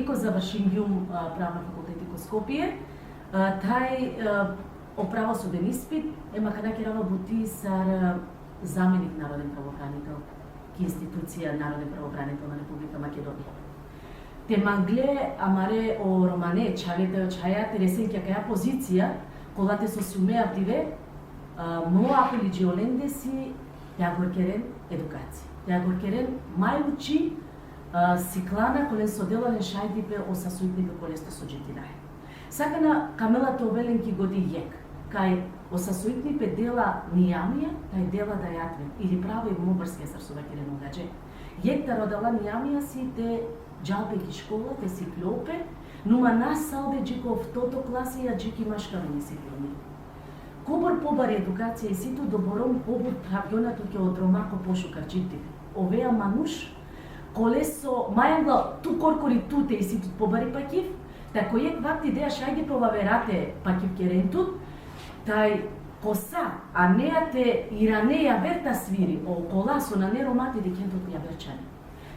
иако завршим јум правен факултет во Скопје, тај оправосуден испит, ема каде ќе работи сар заменик народен правобранител ки институција народен правобранител на Република Македонија. Те мангле амаре о романе чавете очаја тересен ќе каја позиција кола те сосумеа тиве мо апели джиоленде си ја горкерен едукација. Ја горкерен мајучи сиклана колен соделален шајдипе о сасуитнипе колесто соджетинај. Сакана Камела Товелен ки годи јек, кај о сасуитнипе дела нијамија, тај дела да јатвен, или право и мобрске сарсува керен угаđe. Јек та родала нијамија си те джалбе ки школа, те си клопе, нума нас салде джико в тото класи, ја джики машкавени си филми. Кобор побар едукација и ситу добором побор правјонато ке од ромако пошукар джитив. Овеа мануш, колесо, мајангла ту коркори туте и ситу побари пакив, тако јек вакт идеја шајде проваверате пакив керентут, тај коса, а неа те иранеја верта свири, о коласо на неромати декентот ја верчани.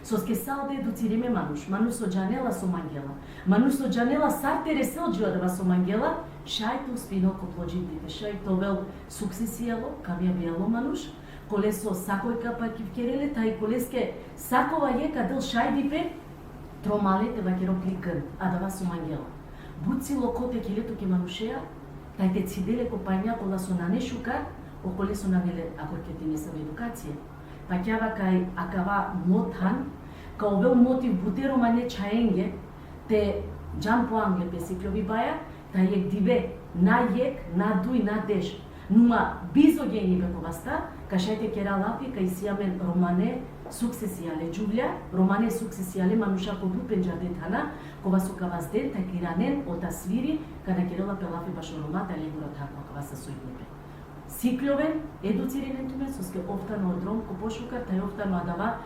Соске салде едуцириме мануш со джанела со мангела, мануш со джанела сартере селџиодава со мангела, шајто спинол коплоджидите, шајто вел суксесијало, камја биело мануш, колесо сакојка пакив кереле, тај колеске сакова јека дел шајдипе, тромалете вакеро кликан, а дава со мангела. Буци локоте келето ке манушеа, тај те циделе копања кола со нанешука, околе со нанеле акорке ти не са едукација. Паќава кај акава мотан, као вел мотив бутерома не чаенге, те джам по англе песиклови баја, тај јек диве, на јек, на дуј, на деж. Нума бизогени бековаста, кашајте кера лапи, кај сијамен романе суксесијале джувља, романе суксесијале мануша ко бупен джардетана, кова со кавазден, тај киранен, ота свири, када керела пелафи башо ромата, легура тако кава са сујднипе. Сикловен, едуцирен туме, соске офтано од ром, ко пошукар, тај офтано адава,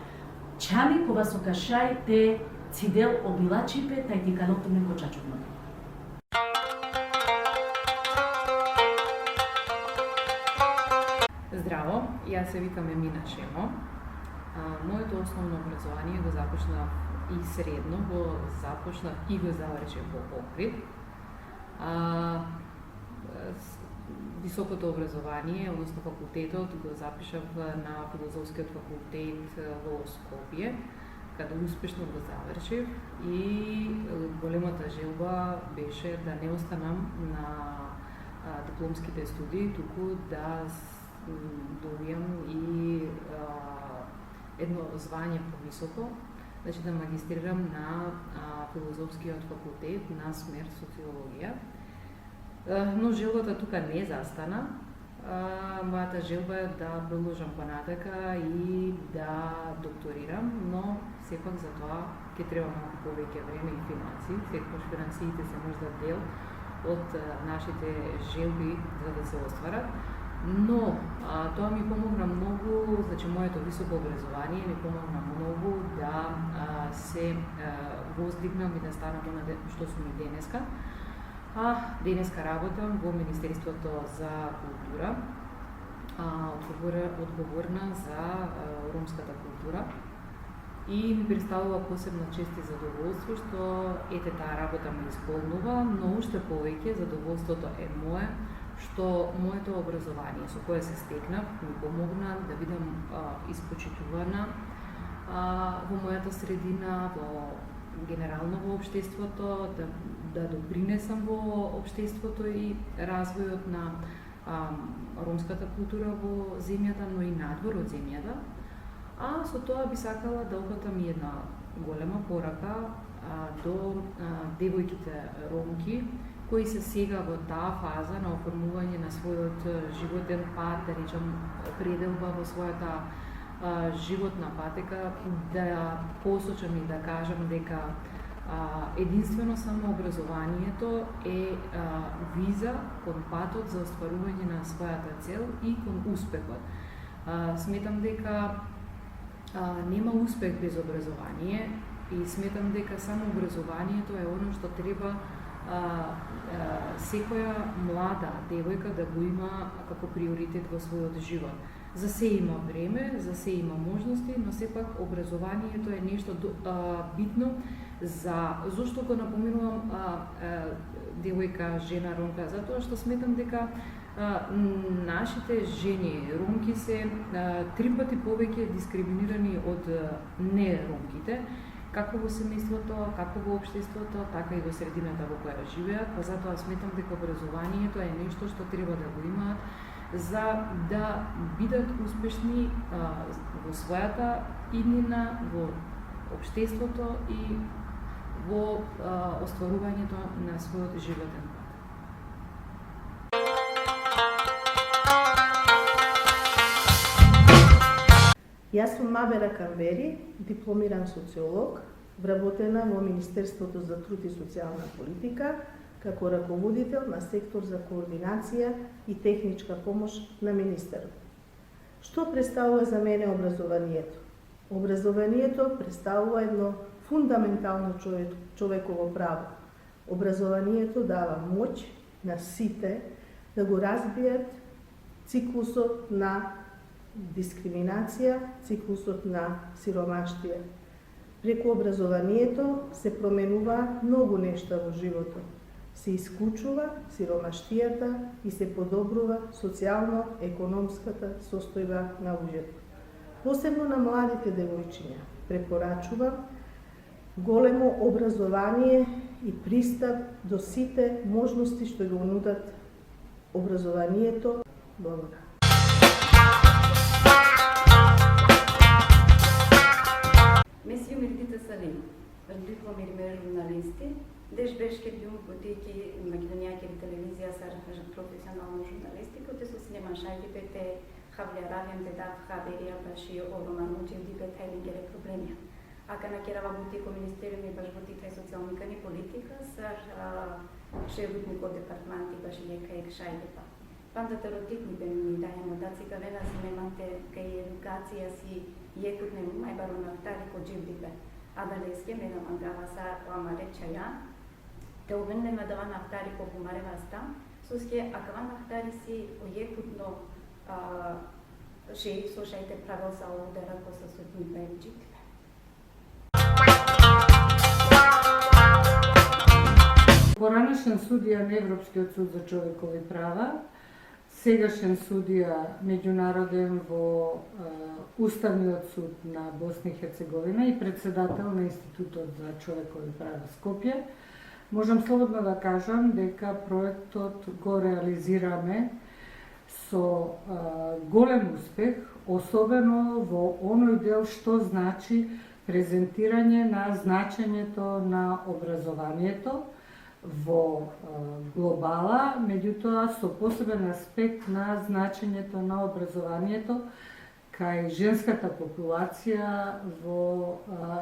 чами кова со кашај, те цидел обилачипе, тај ти канотуме ко чачувно. Здраво, јас се викам Емина Шемо. Моето основно образование го започнав и средно, го започнав и го завршив во Охрид. Високото образование, односно факултетот, го запишав на Филозофскиот факултет во Скопје, каде успешно го завршив и големата желба беше да не останам на дипломските студии, туку да добијам и едно звање повисоко, значи да магистрирам на Филозофскиот факултет на смер социологија. Но желбата тука не застана. Мојата желба е да продолжам понатака и да докторирам, но сепак за тоа ќе треба малку повеќе време и финансии, секогаш финансиите се можда дел од нашите желби за да се остварат. Но тоа ми помогна многу, значи моето високо образование ми помогна многу да се воздигнам и да станам она што сум и денеска. Денеска работам во Министерството за култура, одговорна за ромската култура и ми представува посебна чест и задоволство што ете таа работа ме исполнува, но уште повеќе задоволството е мое што моето образование со кое се стекнав ми помогна да бидам испочитувана во мојата средина, генерално во општеството, да допринесам во општеството и развојот на ромската култура во земјата, но и надвор од земјата. Со тоа би сакала да опатам и една голема порака до девојките ромки, кои се сега во таа фаза на оформување на својот животен пат, да речам пределба во својата животна патека, да посочам и да кажам дека единствено само образованието е виза кон патот за остварување на својата цел и кон успехот. Сметам дека нема успех без образование и сметам дека само образованието е оно што треба секоја млада девојка да го има како приоритет во својот живот. За се има време, за се има можности, но сепак образованието е нешто битно Зошто го напоминувам девојка, жена, ромка? Затоа што сметам дека нашите жени, ромки се 3 пати повеќе дискриминирани од не ромките, како во семејството, како во општеството, така и во средината во која живеат, па затоа сметам дека образованието е нешто што треба да го имаат за да бидат успешни во својата иднина, во општеството и во остварувањето на својот животен пат. Јас сум Мабера Камбери, дипломиран социолог, вработена во Министерството за труд и социјална политика, како раководител на сектор за координација и техничка помош на министерот. Што представува за мене образованието? Образованието представува едно фундаментално човеково право. Образованието дава моќ на сите да го разбијат циклусот на дискриминација, циклусот на сиромаштија. Преку образованието се променува многу нешта во животот. Се исклучува сиромаштијата и се подобрува социјално-економската состојба на луѓето. Посебно на младите девојчиња препорачувам големо образование и пристап до сите можности што го нудат образованието. Благодарам. Месију Мирдита Салим, дипломирани журналисти, деш бешке бјум потеки македонијаки телевизија сар професионална журналистика, те со синема шајки пете хавлјаравјам те дав хаберија баши ороман учив дипе тајлингере проблемија. Ака на керава бутико министериуми баш бутика и социјалника ни политика сар шевутник од департманти баш лека ек шајдепа. Пандата ротикни бе ми дајамо дацика вена синеманте кај едукација си јекутне мајбаро нафтали ко дживдипе. А да леске мена мангава са ламаре чаја, те увеннема дава нафтари ко гумарева стам, суске акава нафтари си јекутно шеи слушајте правил за удара ко са сутнипе дживдипе. Поранешен судија на Европскиот суд за човекови права, сегашен судија меѓународен во Уставниот суд на Босна и Херцеговина и председател на Институтот за човекови права Скопје, можам слободно да кажам дека проектот го реализираме со голем успех, особено во оној дел што значи презентирање на значењето на образованието во глобала, меѓутоа со посебен аспект на значењето на образованието кај женската популација во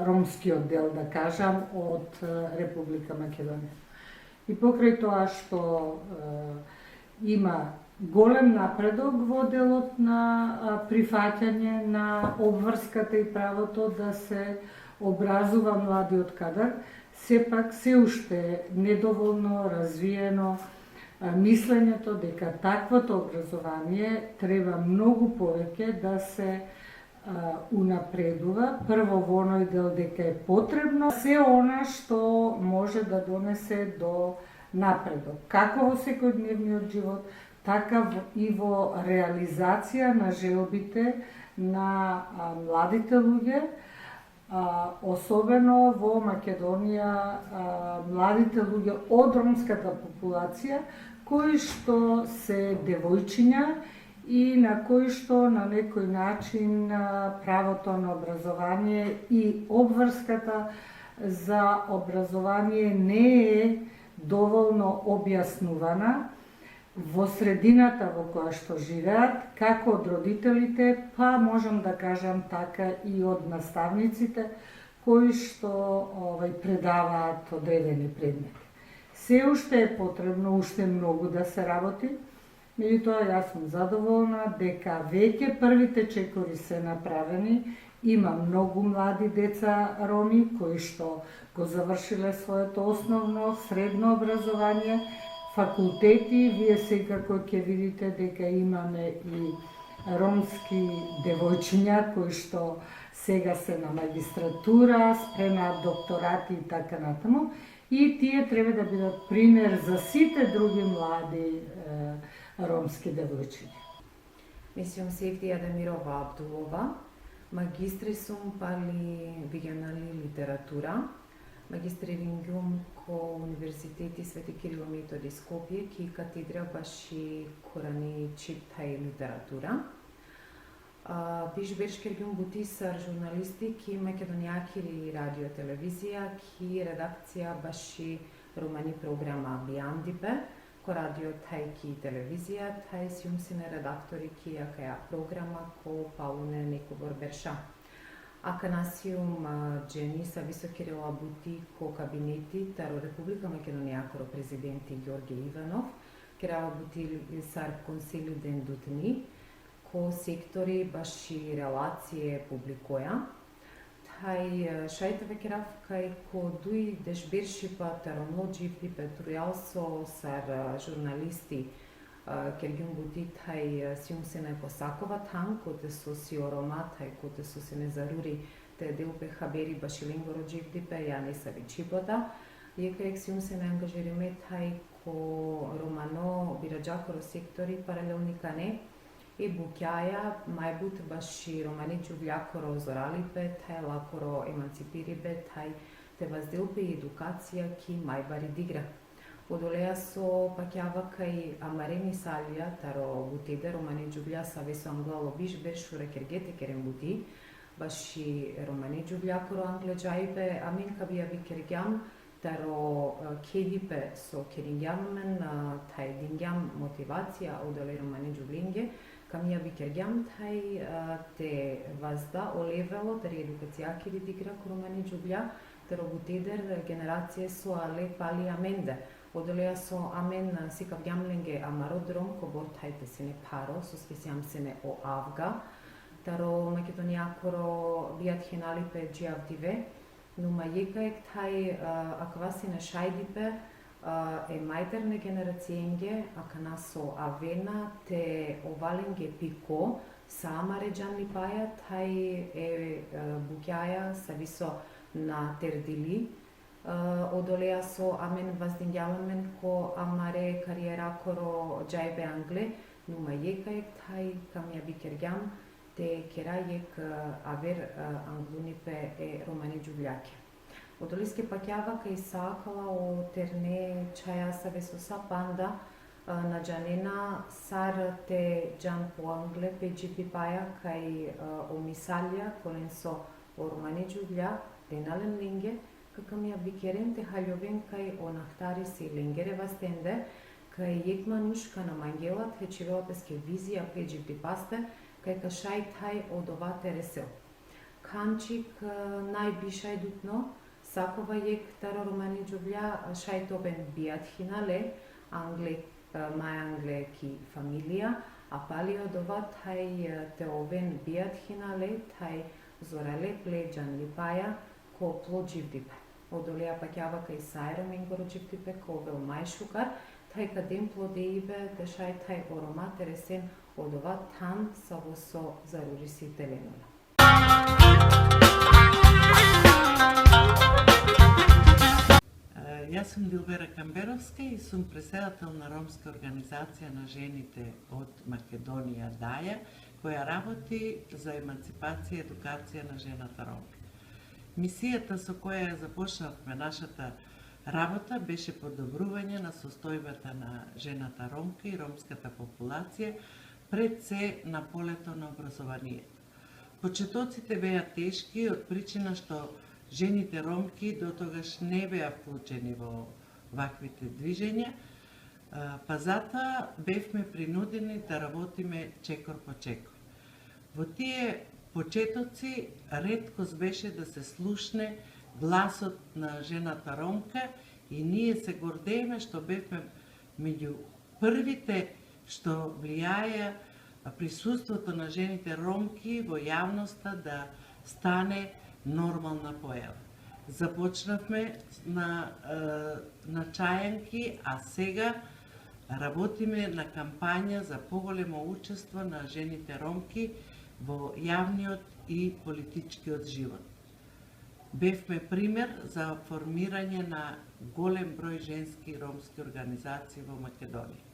ромскиот дел, да кажам, од Република Македонија. И покрај тоа што има голем напредок во делот на прифаќање на обврската и правото да се образува младиот кадар, сепак се уште недоволно развиено мислењето дека таквото образование треба многу повеќе да се унапредува. Прво во оној дел дека е потребно се она што може да донесе до напредок, како во секојдневниот живот, така и во реализација на желбите на младите луѓе, особено во Македонија, младите луѓе од ромската популација, кои што се девојчиња и на кои што на некој начин правото на образование и обврската за образование не е доволно објаснувана во средината во која што живеат, како од родителите, па можам да кажам така и од наставниците кои што предаваат одредени предмети. Се уште е потребно, уште многу да се работи, меѓутоа јас сум задоволна дека веќе првите чекори се направени. Има многу млади деца роми кои што го завршиле своето основно средно образование, факултети. Вие секако ќе видите дека имаме и ромски девојчиња кои што сега се на магистратура, спремаат докторати и така натаму. И тие треба да бидат пример за сите други млади ромски девојчиња. Мислам Севдија Демирова Абдулова, магистри сум пали регионални литература, магистрингум ко Универзитети Свети Кирил Методи Скопје, ки катедра баши корани читај литература. Биш бершкергум бутисар журналисти ки македонијакири радио телевизија, ки редакција баши романи програма Бијандипе, ко радио тај ки телевизија, тај сјумсине редактори ки јакаја програма ко пауне некогор берша. Аканасиум Джени са високирила бути ко кабинети таро Република Македонија коро президенти Ѓорѓе Иванов, керава бути сар консили ден дутни, ко сектори баши релације публикоја. Тај шајтаве керав кај ко дуи деш бершипа таро ноджи пипетрујал со сар журналисти кергјум бути тај сјумсене посакова тан, коте со сиорома, тај коте со се не зарури, те делпе хабери баши ленгоро дживдипе, ја не са вичипота. Јека ек сјумсене ангажириме тај ко романо бираджакоро сектори паралелни кане, и букјаја мајбут баши романи џувљакоро зоралипе, тај лакоро еманципирибе, тај те вазделпе и едукација ки мајбари дигра. Одолеа со пакјава кај Амарени Салија, таро бутеде романи џувља са весо англало биш бершуре кергете керен бути, баши романи џувљакоро англеджајбе, амин кабија ви кергјам, таро кедипе со керингјамен, тај дингјам мотивација одоле романи џувлинге, камија ви кергјам тај те вазда олевело, тари едукацијаки ви дигра романи џувља, таро бутедер генерација со але пали аменде. Одолеа со амен сикав јамленге амародром, ко бор тајте се не паро, со спесијам се не о авга, таро македонијакоро бијат хеналипе джиавдиве, нума јекаек тај аквасине шајдипе е мајдерне генерацијенге, акана со авена, те оваленге пико, сама реджан липаја, тај е букјаја са висо на тердили, одолеа со амен ваздињавамен ко амаре кариера коро џајбе англе, нума јекаек тај камја бикергјам те керајек авер англунипе е романи џувљаке. Одолиске пакјава кај саакала о терне чаја са весо са панда на џанена сар те џан по англе пеџи пипаја кај о мисалија колен со о романи џувља денален линге, какам ја бикерен те хаљовен кај онахтари си ленгере вастенде, кај јекмануш кана мангела те чивеопеске визија пеџи припасте, кај кашај тај одова тересел. Канчик најбишај дутно, сакова јек таро романи џувља шајтобен бијат хинале, англе мај англе ки фамилија, а пали одова тај теовен бијат хинале, тај зорале плеџан липаја, ко плоџивдипе. Одолеа пакјава кај сајро менгоро џивдипе, ко вел мајшукар, тај кадем плодеибе, дешај тај орома тересен одова тан са во со заруриси теленола. Јас сум Дилбера Камберовска и сум преседател на ромска организација на жените од Македонија ДАЈА, која работи за еманципација и едукација на жената ромка. Мисијата со која ја започнавме нашата работа беше подобрување на состојбата на жената ромка и ромската популација пред се на полето на образованието. Почетоците беа тешки од причина што жените ромки дотогаш не беа вклучени во ваквите движења, па затоа бевме принудени да работиме чекор по чекор. Во тие почетоци реткост беше да се слушне гласот на жената ромка и ние се гордееме што бевме меѓу првите што влијаја присуството на жените ромки во јавноста да стане нормална појава. Започнавме на чајанки, а сега работиме на кампања за поголемо учество на жените ромки во јавниот и политичкиот живот. Бевме пример за формирање на голем број женски и ромски организации во Македонија.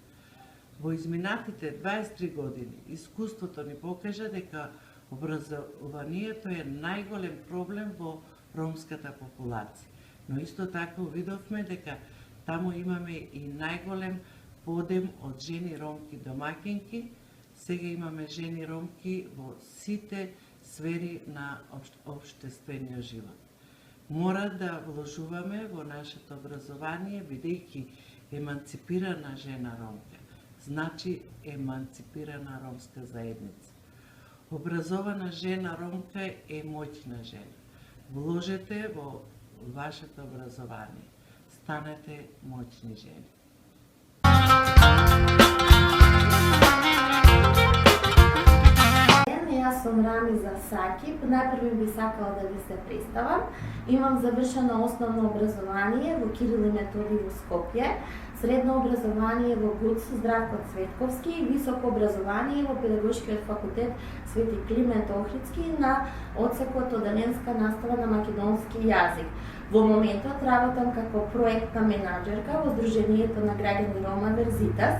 Во изминатите 23 години искуството ни покажа дека образованието е најголем проблем во ромската популација, но исто така видовме дека таму имаме и најголем подем од жени ромки домаќинки. Сега имаме жени ромки во сите сфери на општествениот живот. Мора да вложуваме во нашето образование, бидејќи еманципирана жена ромка значи еманципирана ромска заедница. Образована жена ромка е моќна жена. Вложете во вашето образование. Станете моќни жени. Јас сум Рамиза Сакип. Најпрво би сакала да ви се представам. Имам завршено основно образование во Кирил и Методи во Скопје, средно образование во ГУЦ Здравко Цветковски и високо образование во Педагошкиот факултет Свети Климент Охридски на одсекот одделенска настава на македонски јазик. Во моментот работам како проектна менаџерка во Сдруженијето на граѓани Рома Верзитас.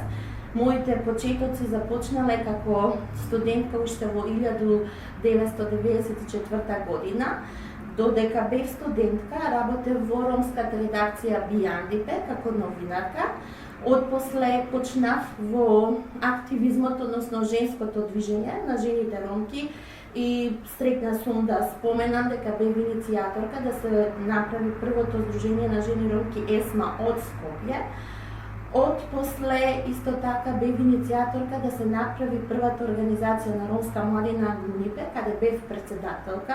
Моите почетоци започнале како студентка уште во 1994 година. Додека бев студентка, работев во ромската редакција Бијандипе како новинарка. Отпосле почнав во активизмот, односно женското движење на жените ромки и среќна сум да споменам дека бев иницијаторка да се направи првото здружение на жени ромки ЕСМА од Скопје. Отпосле исто така бев иницијаторка да се направи првата организација на ромска младина Гунипе, каде бев председателка.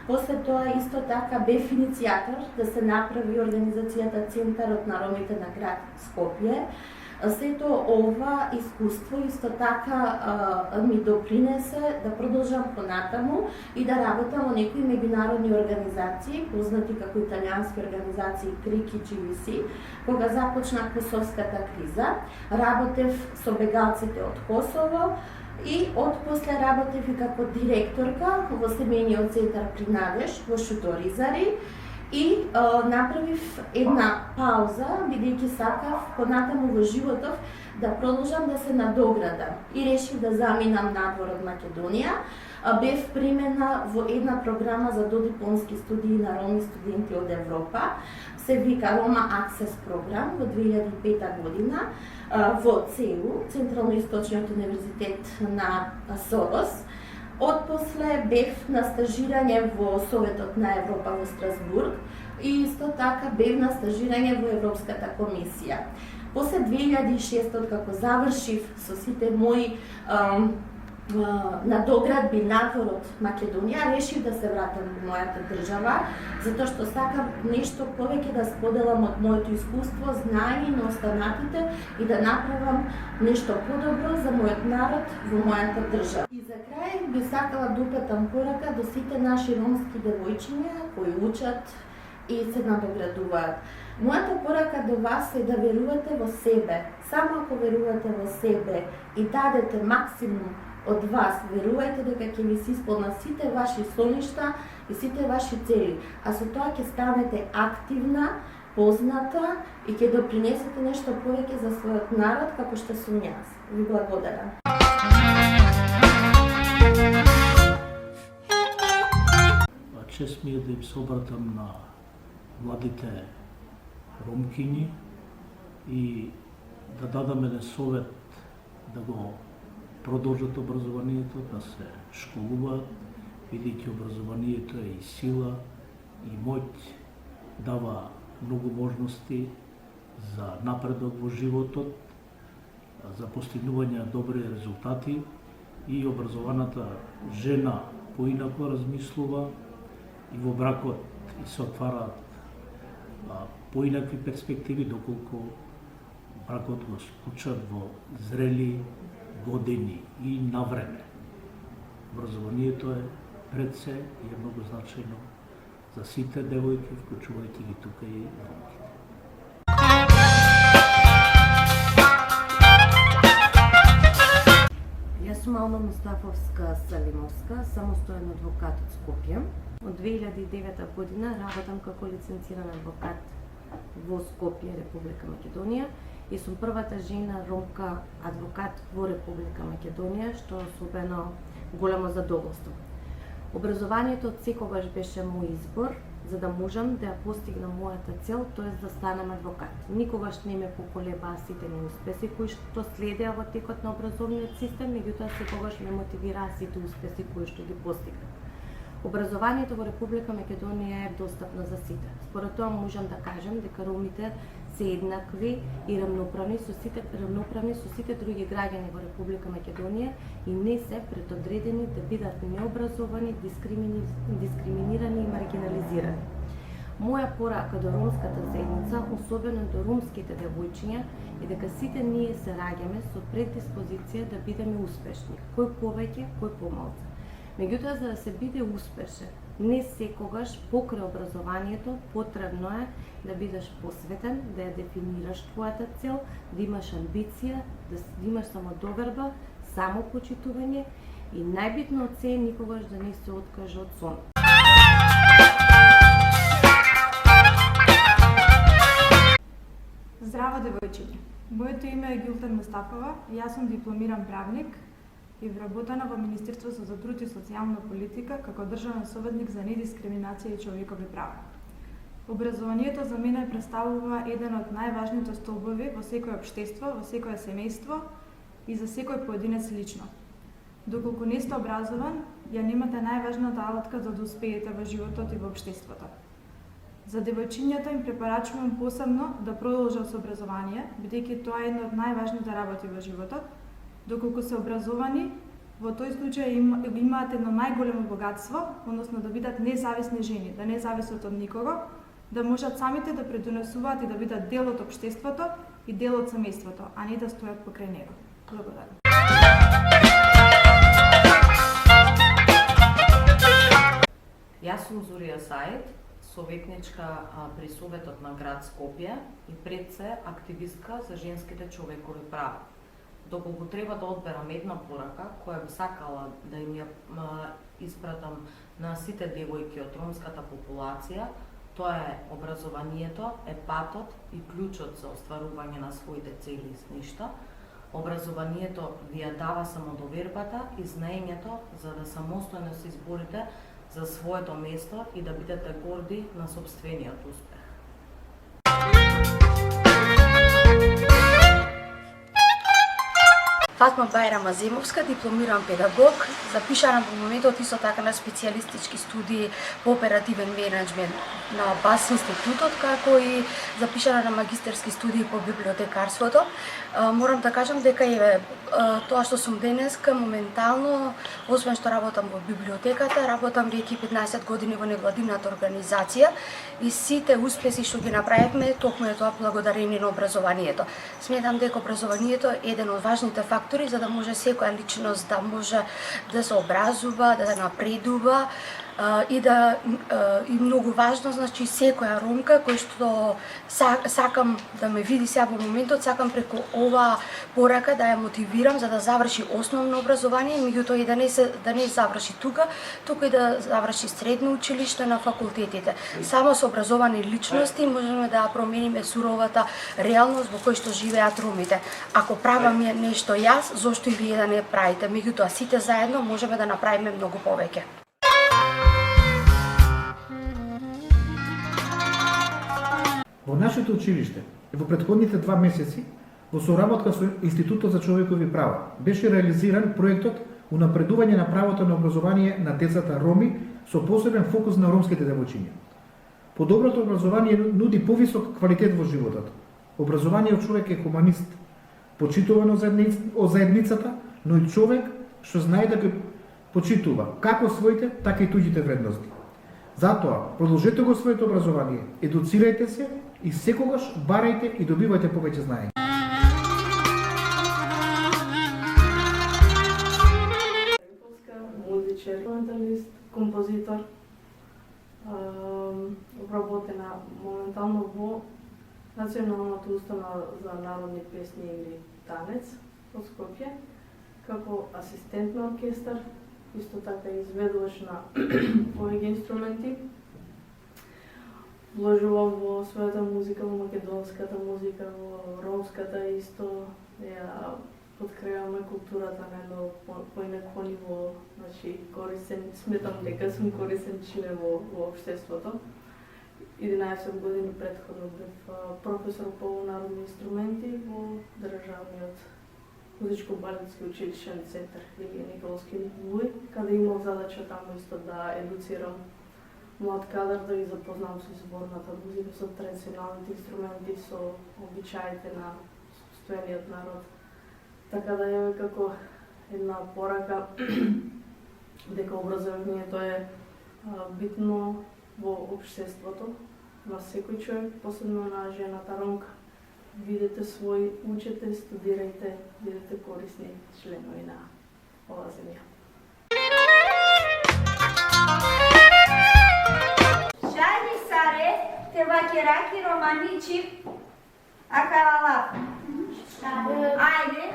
После тоа исто така бев иницијатор да се направи организацијата Центарот на ромите на град Скопје. Сето ова искуство исто така ми допринесе да продолжам понатаму и да работам во некои меѓународни организации, познати како италијански организации КРИК и GVC, кога започна Косовската криза. Работев со бегалците од Косово и отпосле работев и како директорка во семејниот центар при Надеж во Шуторизари. И направив една пауза, бидејќи сакав понатаму во животов да продолжам да се надоградам. И решив да заминам надвор од Македонија. Бев примена во една програма за додипломски студии на роми студенти од Европа. Се вика Рома Аксес програм во 2005 година во ЦЕУ, Централно-Источниот универзитет на Сорос. Отпосле бев на стажирање во Советот на Европа во Страсбург и исто така бев на стажирање во Европската комисија. После 2006 како завршив со сите мои надоградби надвор од Македонија, решив да се вратам во мојата држава, затоа што сакам нешто повеќе да споделам од моето искуство, знаење на останатите и да направам нешто подобро за мојот народ во мојата држава. И за крај би сакала да упатам порака до сите наши ромски девојчиња кои учат и се надоградуваат. Мојата порака до вас е да верувате во себе. Само ако верувате во себе и дадете максимум од вас, верувајте дека ќе ви се исполнат сите ваши соништа и сите ваши цели, а со тоа ќе станете активна, позната и ќе допринесете нешто повеќе за својот народ како што сум јас. Ви благодарам. Чест ми е да им се обратам на младите ромкињи и да дадам еден совет да го продолжат образованието, да се школуваат, бидејќи образованието е и сила, и моќ, дава многу можности за напредок во животот, за постигнување добри резултати и образованата жена поинако размислува и во бракот и се отвараат поинакви перспективи, доколку бракот го склучат во зрели години и на време. Образованието е пред се и е многу значајно за сите девојки, вклучувајќи ги тука и ромките. Јас сум Алма Мустафовска Салимовска, самостоен адвокат од Скопје. Од 2009 година работам како лиценциран адвокат во Скопје, Република Македонија, и сум првата жена ромка адвокат во Република Македонија, што е особено големо задоволство. Образованието од секогаш беше мој избор, за да можам да ја постигнам мојата цел, тоест да станам адвокат. Никогаш не ме поколебаа сите неуспеси кои што следеа во текот на образовниот систем, меѓутоа секогаш ме мотивираа сите успеси кои што ги постигнав. Образованието во Република Македонија е достапно за сите. Според тоа можам да кажам дека ромите се еднакви и равноправни со сите други граѓани во Република Македонија и не се предодредени да бидат необразовани, дискриминирани и маргинализирани. Моја порака до ромската заедница, особено до ромските девојчиња, е дека сите ние се раѓаме со предиспозиција да бидеме успешни, кој повеќе, кој помалку. Меѓутоа, за да се биде успешен, не секогаш покрај образованието потребно е да бидеш посветен, да ја дефинираш твојата цел, да имаш амбиција, да имаш самодоверба, самопочитување и најбитно од се никогаш да не се откаже од сон. Здраво девојчиња. Моето име е Гюлтен Мустафова, јас сум дипломиран правник и вработена во Министерството за труд и социјална политика како државен советник за недискриминација и човекови права. Образованието за мене представува еден од најважните столбови во секој општество, во секое семејство и за секој поединец лично. Доколку не сте образован, ја немате најважната алатка за да успеете во животот и во општеството. За девојчињата им препорачувам посебно да продолжат со образование, бидејќи тоа е една од најважните работи во животот. Доколку се образовани, во тој случај имаат едно најголемо богатство, односно да бидат независни жени, да не зависат од никого, да можат самите да придонесуваат и да бидат дел од општеството и дел од семејството, а не да стојат покрај него. Благодарам. Јас сум Зурија Саид, советничка при Советот на град Скопје и пред се активистка за женските човекови права. Доколку треба да одберам една порака која би сакала да им ја испратам на сите девојки од ромската популација, тоа е образованието е патот и клучот за остварување на своите цели и сништа. Образованието ви ја дава самодовербата и знаењето за да самостојно се изборите за своето место и да бидете горди на сопствениот успех. Фатма Бајрам Аземовска, дипломиран педагог, запишана во моментот исто така на специјалистички студии по оперативен менеджмент на БАС институтот, како и запишана на магистерски студии по библиотекарството. Морам да кажам дека е тоа што сум денеска моментално, освен што работам во библиотеката, работам веќе 15 години во невладината организација и сите успеси што ги направивме, токму е тоа благодарение на образованието. Сметам дека образованието е еден од важните фактори за да може секоја личност да може да се образува, да напредува и и многу важно, значи секоја ромка кој што сакам да ме види сега во моментот, сакам преку ова порака да ја мотивирам за да заврши основно образование, меѓутоа и да не заврши тука, туку и да заврши средно училиште на факултетите. Само со образовани личности можеме да промениме суровата реалност во која што живеат ромите. Ако правам нешто јас, зошто и вие да не правите? Меѓутоа сите заедно можеме да направиме многу повеќе. Во нашето училиште, во претходните 2 месеци, во соработка со Институтот за човекови права, беше реализиран проектот Унапредување на правото на образование на децата роми со посебен фокус на ромските девојчиња. Подоброто образование нуди повисок квалитет во животот. Образованиот човек е хуманист, почитуван од заедницата, но и човек што знае да ги почитува како своите, така и туѓите вредности. Затоа, продолжете го своето образование, едуцирајте се и секогаш барајте и добивајте повеќе знаење. Музичар, инструменталист, композитор, вработена моментално во Националната установа за народни песни и танец од Скопје. како асистент на оркестар, исто така изведувач на повеќе инструменти. Вложувам во својата музика, во македонската музика, во ромската исто, ја подкрепаме културата на едно поинакво ниво, значи сметам дека сум корисен член во општеството. 11 години претходно бев професор по народни инструменти во државниот музичко-балетски училишен центар Илија Николски Вуј, каде имав задача таму исто да едуцирам млад кадар, да ги запознам со зборната музика, со традиционалните инструменти, со обичаите на постојаниот народ. Така да е како една порака дека образованието е битно во општеството на секој човек, посебно на жената ромка. Видете свој, учете, студирајте, бидете корисни членови на оваа земја. Шајди саре, те вакераки романичи, акавалап. Ајде,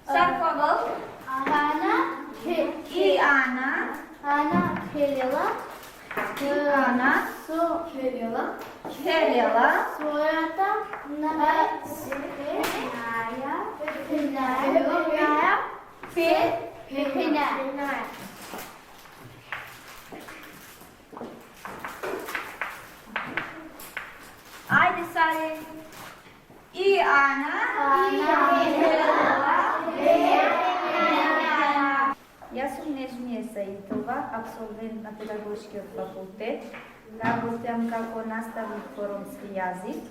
саркогол. Ана, и Ана. Ана, хелела. Ана, со хелела. Хелела. Својата Ајде саре. И Ана. Јас сум Нежмија Саитова, абсолвент на педагошкиот факултет. Работам како наставник по ромски јазик.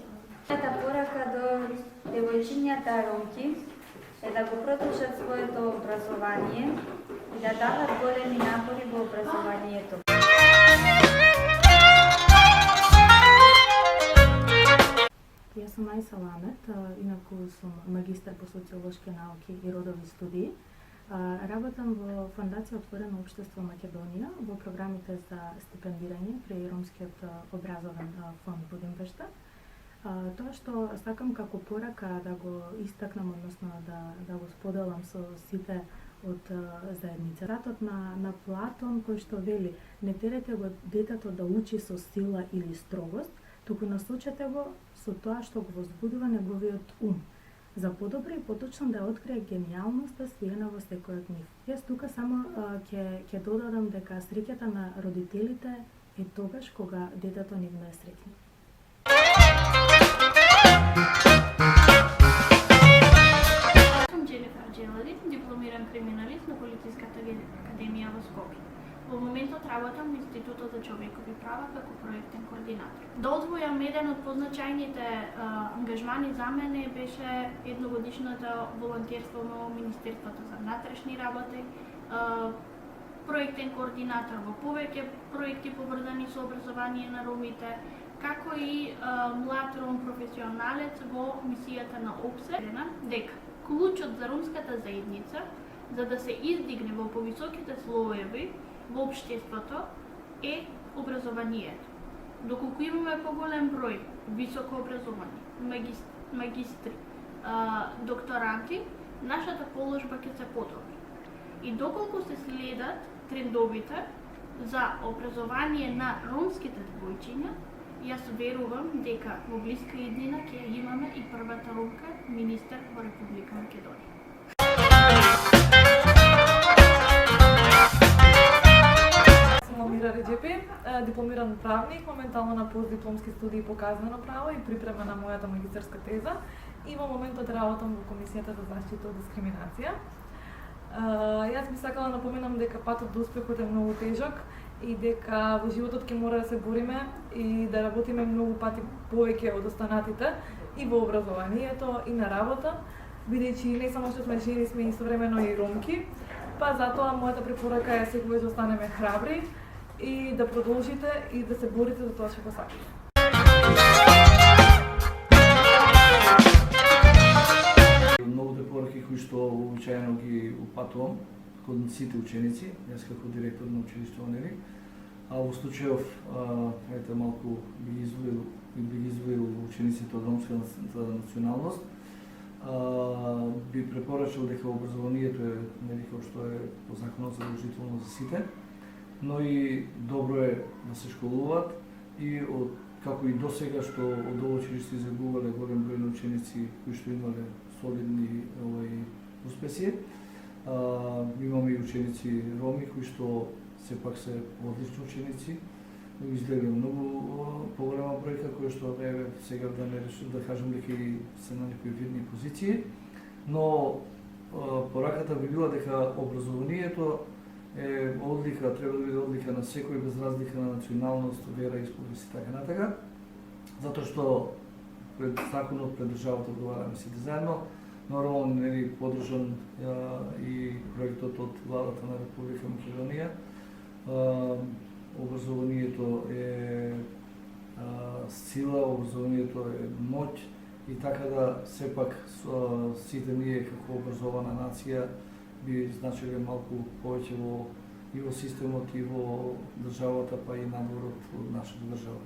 Мојата порака до девојчињата ромки е да го продолжат своето образование и да дават големи напори во образованието. Јас сум Ајса Ламет, инаку сум магистар по социолошки науки и родови студии. Работам во Фондација Отворено општество Македонија во програмите за стипендирање при Ромскиот образовен фонд Будимпешта. Тоа што сакам како порака да го истакнам, односно да го споделам со сите од заедница. Ратот на Платон кој што вели: не терете го детето да учи со сила или строгост, туку насочете го со тоа што го возбудува неговиот ум, за подобро и поточно да открие генијалноста свиена во секој од нив. Јас тука само ќе додадам дека среќата на родителите е тогаш кога детето нивно е среќно. Сум Дженефер Джелади, дипломиран криминалист на Полицијската академија во Скопје. Во моментот работам во Институтот за човекови права како проектен координатор. Да одвојам еден од позначајните ангажмани за мене беше едногодишното волонтерство во Министерството за внатрешни работи, проектен координатор во повеќе проекти поврзани со образование на ромите, како и млад ром професионалец во мисијата на ОПСЕ, дека клучот за ромската заедница за да се издигне во повисоките слоеви во општеството е образованието. Доколку имаме поголем број високо образовани, магистри, докторанти, нашата положба ќе се подобри. И доколку се следат трендовите за образование на ромските девојчиња, јас верувам дека во блиска иднина ќе имаме и првата ромка министер во Република Македонија. Мира Реджепи, дипломиран правник, моментално на постдипломски студии по казнено право и припрема на мојата магистарска теза и во моментот работам во Комисијата за заштита од дискриминација. Јас би сакала да напоменам дека патот до успехот е многу тежок и дека во животот ќе мора да се бориме и да работиме многу пати повеќе од останатите и во образованието и на работа, бидејќи не само што сме жени, сме истовремено и ромки, па затоа мојата препорака е секогаш да останеме храбри и да продолжите и да се борите за тоа што го сакате. Многуте пораки кои што обичаено ги упатувам кон сите ученици, јас како директор на училиште Онели, а во случајов ете малку би ги издвоил учениците од ромската националност, би препорачал дека образованието е, нели, како што е по законот задолжително за сите, но и добро е да се школуваат и како и досега што од ово училиште излегувале голем број на ученици кои што имале солидни успеси. Имаме и ученици роми кои што сепак се одлични ученици, излегле многу поголема бројка која што еве сега да не решам да кажам дека и се на некои видни позиции, но пораката би била дека образованието е одлика, треба да биде одлика на секој без разлика на националност, вера, исповест и така натака, затоа што пред законот, пред државата одговараме сите заедно. Нормално нели поддржан и проектот од владата на Република Македонија. Образованието е сила, образованието е моќ и така да сепак сите ние како образована нација би значиле малку повеќе и во системот и во државата, па и надвор од нашата држава.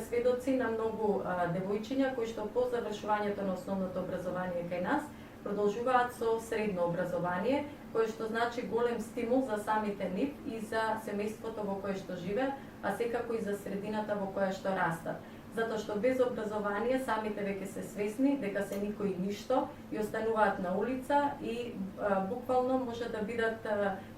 Сведоци на многу девојчиња кои што по завршувањето на основното образование кај нас продолжуваат со средно образование, кое што значи голем стимул за самите нив и за семејството во кое што живеат, а секако и за средината во која што растат. Затоа што без образование самите веќе се свесни дека се никој и ништо и остануваат на улица и буквално може да бидат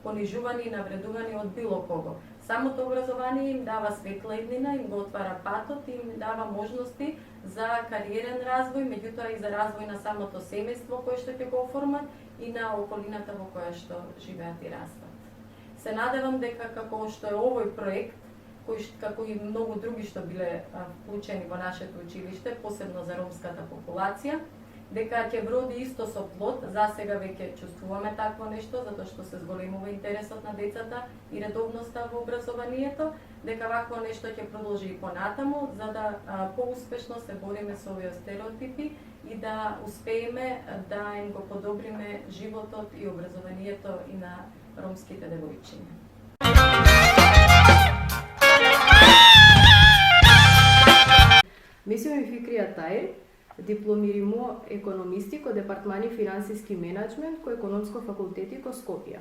понижувани и навредувани од било кого. Самото образование им дава светла иднина, им го отвара патот и им дава можности за кариерен развој, меѓутоа и за развој на самото семејство кое што ќе го оформат и на околината во која што живеат и растат. Се надевам дека како што е овој проект, како и многу други што биле вклучени во нашето училиште, посебно за ромската популација, дека ќе вроди исто со плод. За сега веќе чувствуваме такво нешто, затоа што се зголемува интересот на децата и редовноста во образованието, дека вакво нешто ќе продолжи и понатаму, за да поуспешно се бориме со овие стереотипи и да успееме да им го подобриме животот и образованието и на ромските девојчиња. Ме сум Фикрија Таир, дипломиримо економисти ко департмани финансиски менеджмент ко економско факултети ко Скопје.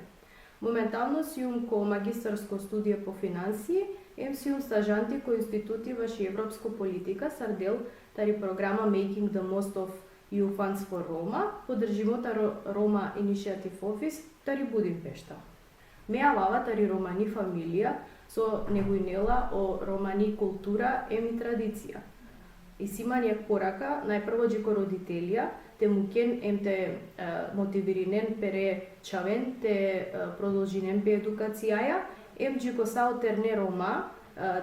Моментално сум ко магистарско студија по финансии, сум стажанти ко институти ваш европско политика сардел тари програма Making the Most of EU Funds for Roma, поддржимота Roma Initiative Office тари Будимпешта. Меа лава тари романи фамилија со негујнела о романи култура и традиција. И симанијак порака, најпрво джико родителија, те мукен те мотивиринен пере чавен, те продолжинен пе едукацијаја, джико саутерне рома,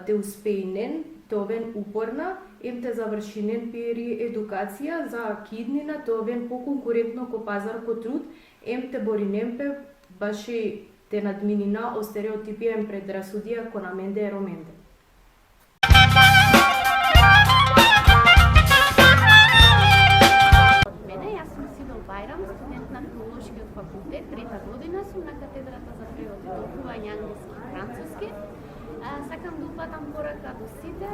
те успејнен, те овен упорна, те завршинен пери едукација за киднина, те овен поконкурентно ко пазар ко труд, те боринен пе баши те надминина о стереотипија предрасудија ко наменде роменде. Студент на Филолошкиот факултет, трета година сум на катедрата за превод и толкување англиски и француски. Сакам да упатам порака до сите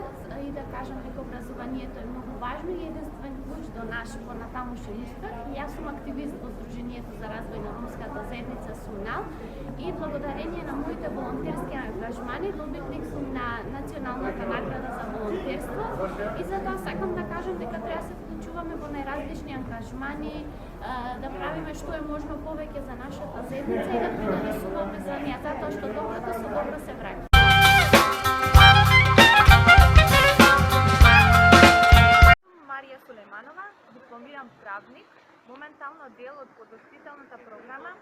и да кажам дека образованието е многу важно и единствен клуч до наш понатамошен успех. Јас сум активист во Сдруженијето за развој на ромската заедница СУНАЛ и благодарение на моите волонтерски ангажмани добитник сум на националната награда за волонтерство и затоа сакам да кажам дека треба да се вклучуваме во најразлични ангажмани, да правиме што е можно повеќе за нашата заедница и да придонесуваме за неа, затоа што доброто со добро се враќа. Марија Сулейманова, дипломиран правник, моментално дел од подготвителната програма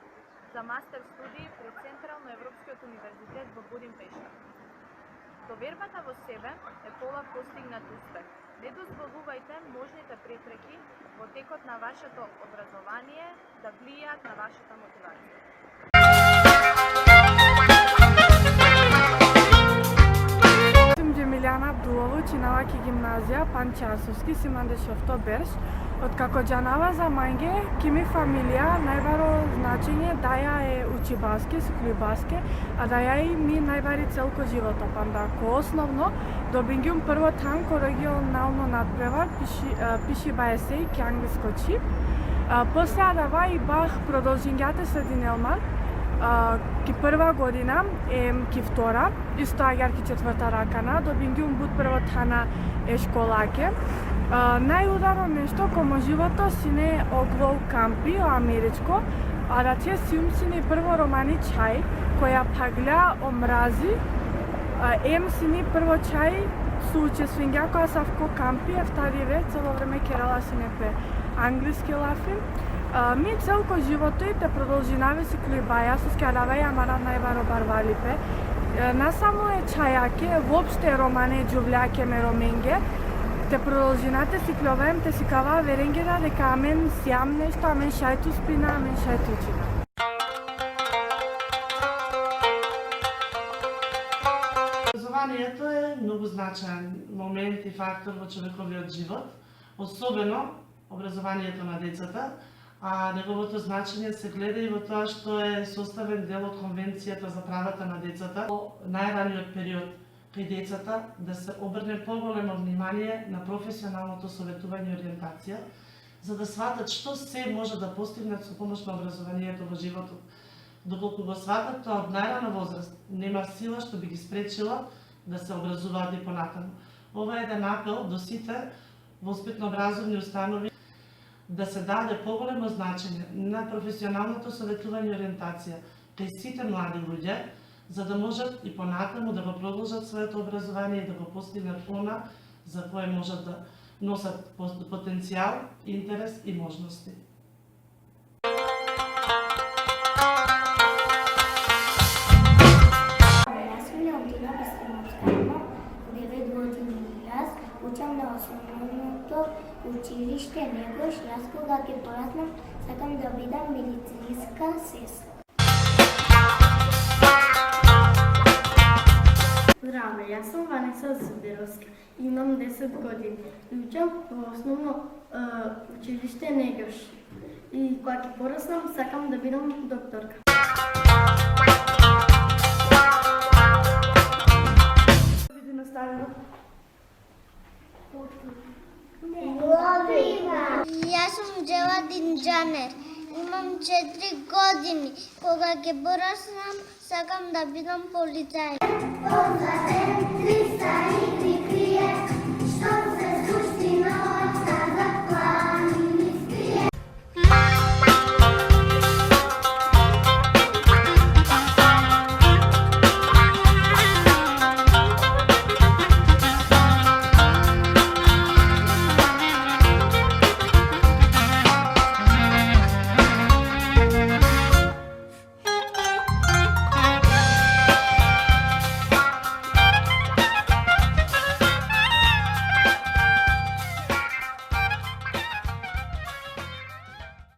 за мастер студии пред Централно Европскиот универзитет во Будимпешта. Довербата во себе е полак постигнат успех. Не дозволувајте можните препреки во текот на вашето образование да влијаат на вашата мотивација. Сум Джемилјана Абдулова, учинаваќи гимназија Панче Асовски, Симандешев Тоберш. Откако џанава за мајге, ки ми фамилија, најбаро значење даја е учи баске, сикли баске, а даја и ми најбари целко живото. Пандако основно, добингјум прво танко регионално надпревар, пиши баесеј, ки англиско чип. После адава и бах продолжињата средин Елмар, ки прва година, ки втора, исто агар ки четврта ракана, добингјум буд прво тана е школаке. Најударно нешто комо живото си не оглоу кампи, о америчко, а да че сиум си не прво романи чај, која пагля омрази, си ни прво чај случе свингја која савко кампи, втариве цело време керала си не пе англиски лафим. Ми целко живото и те продолжинаве си клибаја, со скараве амара најбаро барвалипе. Насамо е чајаке, воопште романе џувљаке ме роменге, те продолжинате си клјовем, те си кава веренгера дека амен сјам нешто, амен шајту спина, амен шајту учина. Образованието е многу значаен момент и фактор во човековиот живот, особено образованието на децата, а неговото значење се гледа и во тоа што е составен дел од Конвенцијата за правата на децата. Во најраниот период кај децата да се обрне поголемо внимание на професионалното советување и ориентација, за да сватат што се може да постигнат со помош на образованието во животот. Доколку го сватат тоа од најрана возраст, нема сила што би ги спречила да се образуваат и понатаму. Ова е еден апел до сите воспитно-образовни установи да се даде поголемо значење на професионалното советување и ориентација кај сите млади луѓе, за да можат и понатаму да го продолжат своето образование и да го постигнат она за кое можат да носат потенцијал, интерес и можности. Јас сум Неотина Бестримовска, имам 9 години. Јас учам на основното училиште Негош. Јас кога ќе пораснам, сакам да бидам медицинска сестра. Здраве, јас сум Ванеса Сидеровска, имам 10 години и учам во основно училиште Негош. И кога ќе пораснам, сакам да бидам докторка. Јас сум Джеладин Џанер, имам 4 години. Кога ќе пораснам, сакам да бидам полицај.